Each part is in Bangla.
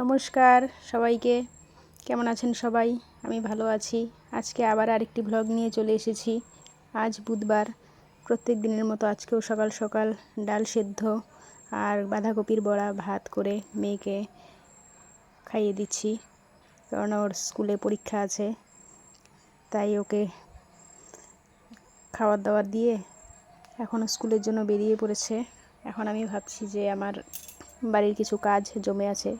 নমস্কার সবাইকে, কেমন আছেন সবাই? আমি ভালো আছি। আজকে আবার আরেকটি ব্লগ নিয়ে চলে এসেছি। আজ বুধবার, প্রত্যেক দিনের মতো আজকেও সকাল সকাল ডাল সেদ্ধ আর বাঁধাকপির বড়া ভাত করে মেয়েকে খাইয়ে দিচ্ছি, কারণ ওর স্কুলে পরীক্ষা আছে, তাই ওকে খাবার দাবার দিয়ে এখনও স্কুলের জন্য বেরিয়ে পড়েছে। এখন আমি ভাবছি যে আমার বাড়ির কিছু কাজ জমে আছে,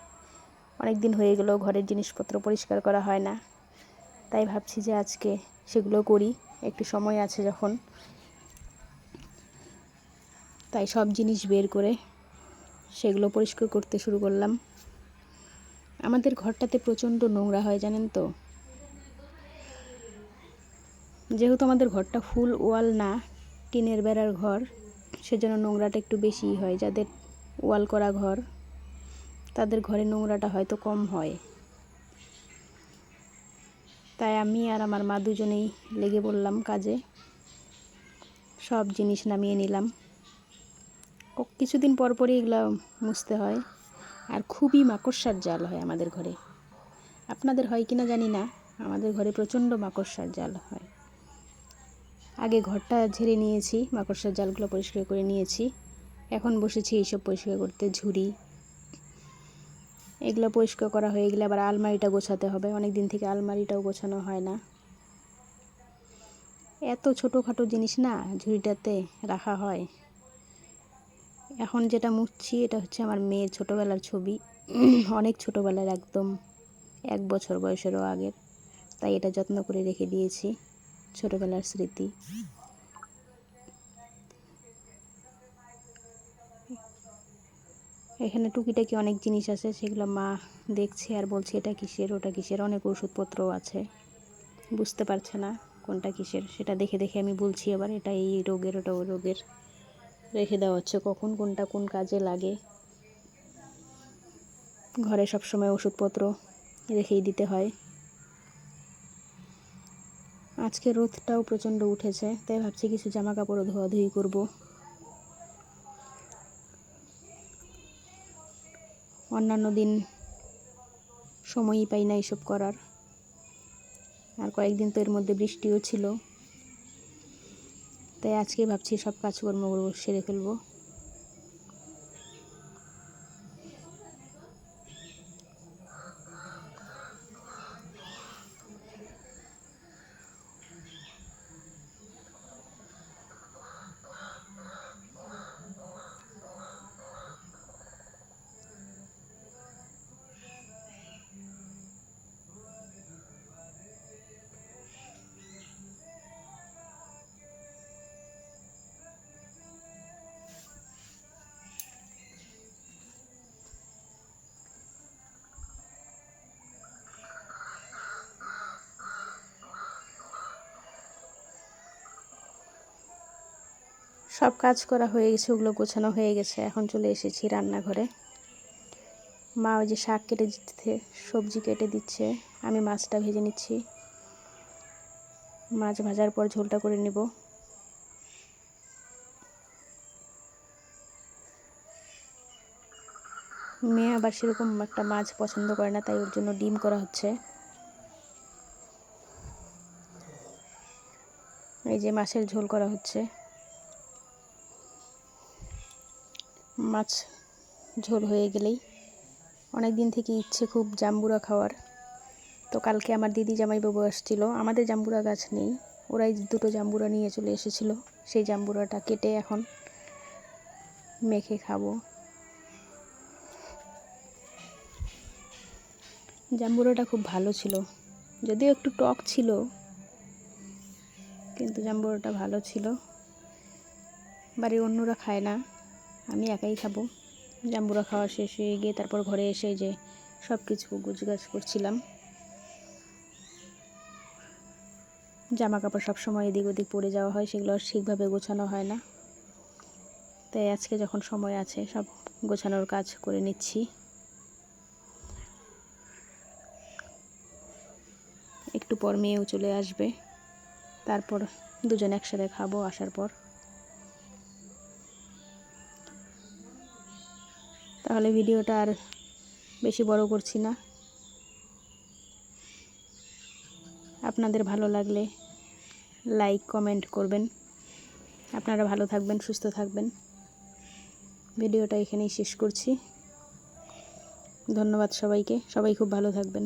অনেক দিন হয়ে গেল ঘরের জিনিসপত্র পরিষ্কার করা হয় না, তাই ভাবছি যে আজকে সেগুলো করি, একটু সময় আছে যখন। তাই সব জিনিস বের করে সেগুলো পরিষ্কার করতে শুরু করলাম। আমাদের ঘরটাতে প্রচণ্ড নোংরা হয় জানেন তো। যেহেতু আমাদের ঘরটা ফুল ওয়াল না, টিনের বেড়ার ঘর, সেজন্য নোংরাটা একটু বেশিই হয়। যাদের ওয়াল করা ঘর তাদের ঘরে নোংরাটা হয়তো কম হয়। তাই আমি আর আমার মা দুজনেই লেগে পড়লাম কাজে। সব জিনিস নামিয়ে নিলাম। কিছুদিন পর পরই এগুলো মুছতে হয়। আর খুবই মাকড়সার জাল হয় আমাদের ঘরে। আপনাদের হয় কিনা জানি না, আমাদের ঘরে প্রচণ্ড মাকড়সার জাল হয়। আগে ঘরটা ঝেড়ে নিয়েছি, মাকড়সার জালগুলো পরিষ্কার করে নিয়েছি। এখন বসেছি এইসব পরিষ্কার করতে। ঝুড়ি এগুলো পরিষ্কার করা হয়ে গেলে আবার আলমারিটা গোছাতে হবে। অনেক দিন থেকে আলমারিটাও গোছানো হয় না। এত ছোটোখাটো জিনিস না ঝুড়িটাতে রাখা হয়। এখন যেটা মুছছি এটা হচ্ছে আমার মেয়ের ছোটোবেলার ছবি, অনেক ছোটোবেলার, একদম 1 বছর বয়সেরও আগের। তাই এটা যত্ন করে রেখে দিয়েছি, ছোটোবেলার স্মৃতি। এখানে টুকিটাকি অনেক জিনিস আছে, সেগুলো মা দেখছে আর বলছে এটা কিসের ওটা কিসের। অনেক ওষুধপত্রও আছে, বুঝতে পারছে না কোনটা কিসের। সেটা দেখে দেখে আমি বলছি আবার এটা এই রোগের ওটা ওই রোগের। রেখে দেওয়া হচ্ছে কখন কোনটা কোন কাজে লাগে। ঘরে সবসময় ওষুধপত্র রেখেই দিতে হয়। আজকে রোদটাও প্রচণ্ড উঠেছে, তাই ভাবছি কিছু জামা কাপড়ও ধোয়াধুয়ি করব। অন্যান্য দিন সময়ই পাই না এইসব করার। আর কয়েকদিন তো এর মধ্যে বৃষ্টিও ছিল, তাই আজকে ভাবছি সব কাজকর্মগুলো সেরে ফেলবো। সব কাজ করা হয়ে গেছে, ওগুলো গোছানো হয়ে গেছে। এখন চলে এসেছি রান্নাঘরে। মা ওই যে শাক কেটে দিচ্ছে, সবজি কেটে দিচ্ছে, আমি মাছটা ভেজে নিচ্ছি। মাছ ভাজার পর ঝোলটা করে নেব। মেয়ে আবার সেরকম একটা মাছ পছন্দ করে না, তাই ওর জন্য ডিম করা হচ্ছে। এই যে মাছের ঝোল করা হচ্ছে। মাছ ঝোল হয়ে গেলেই, অনেক দিন থেকে ইচ্ছে খুব জাম্বুরা খাওয়ার। তো কালকে আমার দিদি জামাইবাবু আসছিল। আমাদের জাম্বুরা গাছ নেই, ওরাই 2টো জাম্বুরা নিয়ে চলে এসেছিল। সেই জাম্বুরাটা কেটে এখন মেখে খাবো। জাম্বুরাটা খুব ভালো ছিল, যদিও একটু টক ছিল, কিন্তু জাম্বুরাটা ভালো ছিল। বাড়ির অন্যরা খায় না, আমি একাই খাবো। জাম্বুরা খাওয়া শেষ হয়ে গিয়ে তারপর ঘরে এসে যে সব কিছু গুছগাছ করছিলাম। জামা কাপড় সবসময় এদিক ওদিক পড়ে যাওয়া হয়, সেগুলো আর ঠিকভাবে গোছানো হয় না। তাই আজকে যখন সময় আছে সব গোছানোর কাজ করে নিচ্ছি। একটু পর মেয়েও চলে আসবে, তারপর দুজন একসাথে খাবো আসার পর। তাহলে ভিডিওটা আর বেশি বড় করছি না। আপনাদের ভালো লাগলে লাইক কমেন্ট করবেন। আপনারা ভালো থাকবেন, সুস্থ থাকবেন। ভিডিওটা এখানেই শেষ করছি। ধন্যবাদ সবাইকে। সবাই খুব ভালো থাকবেন।